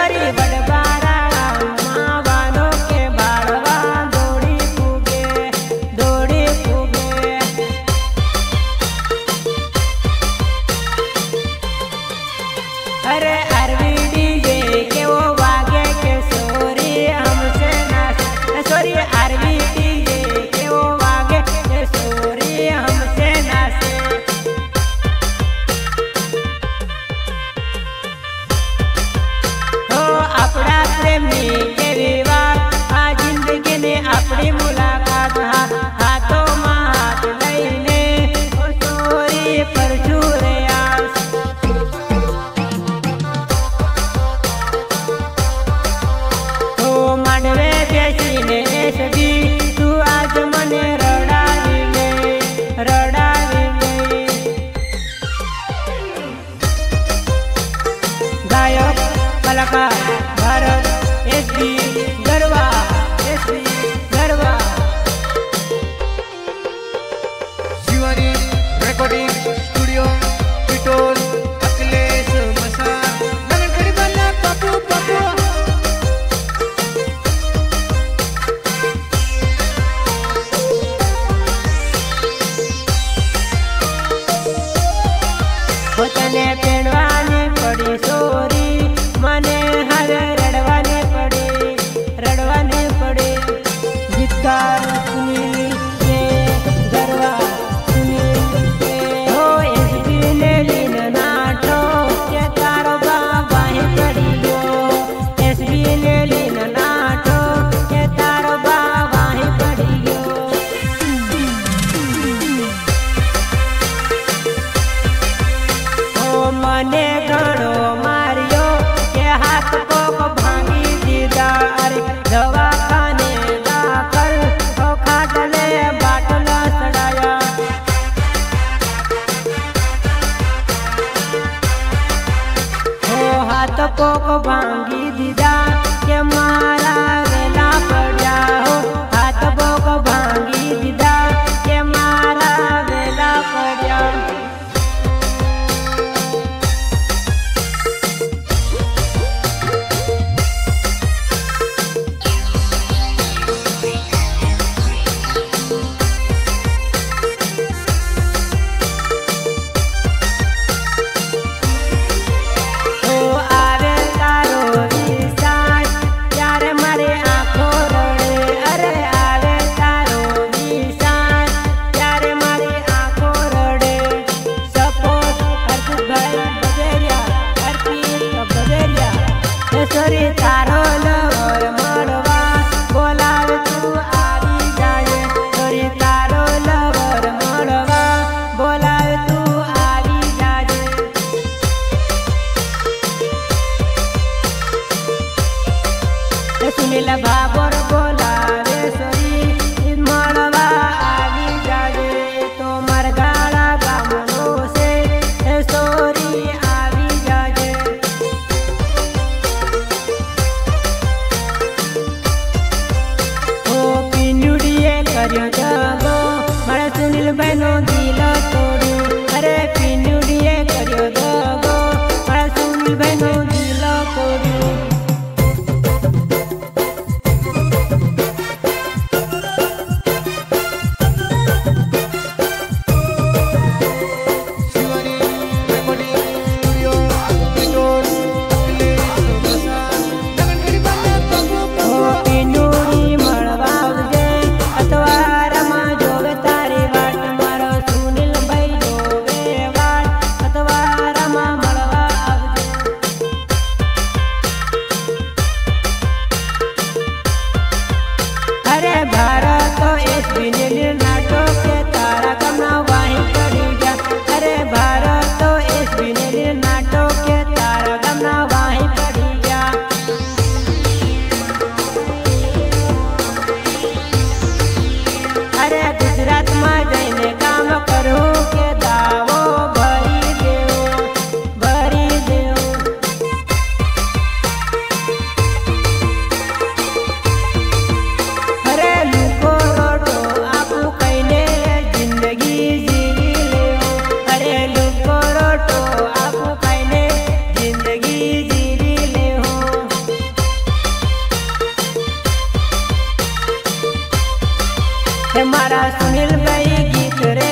sorry बड़बारा मावानो के बाड़वा दौड़ी पूगे अरे अरविंदी जे के वो वागे के सोरी हमसे नाचे सोरी अरविंदी जे के वो वागे के सोरी हमसे नाचे हो अपना प्रेमी के विवाह आ जिंदगी ने अपनी मुलाकात हाथों में हाथ लईने सोरी पर छूरे मांडवे बेसीने सभी तू आज मने रडावी गायक कलाकार भारत एसबी गरवा शिवानी रेकॉर्डिंग स्टूडियो पिटोल अखिलेश मसा नगरकड़ी बल्ला पप्पू तने पेड़वानी पड़ी सोरी मने हर रड़वानी पड़ी गीतकार सुनील के गरवा हो एसबी ने लीन नाटो के तारो बाबा ही पड़ी गो एसबी ने लीन नाटो के तारो बाबा ही पड़ी गो मने घणो मारियो के हाथ पोक भांगी दीदा अरे दवाखाने दाखल हो खाटले बाटला चढ़ाया हो हाथ पोक भांगी दीदा के मारा वेला पड़ा हो हाथ पोक भांगी दीदा के मारा वेला पड़ा सोरी तारो लवर मरवा बोलावे तू आवी जाए सोरी तारो लवर मरवा बोलावे तू आवी जाए सुनील भाबर बोलावे सोरी मरवा आवी जाए तो मरगाड़ा गामनो से सोरी आवी जाए कर्यो दगो मारा सुनील बहनो दिल तोड़ू अरे पिनुड़िए कर्यो दगो मारा सुनील बहनो दिल तोड़ू दिल में गीत रे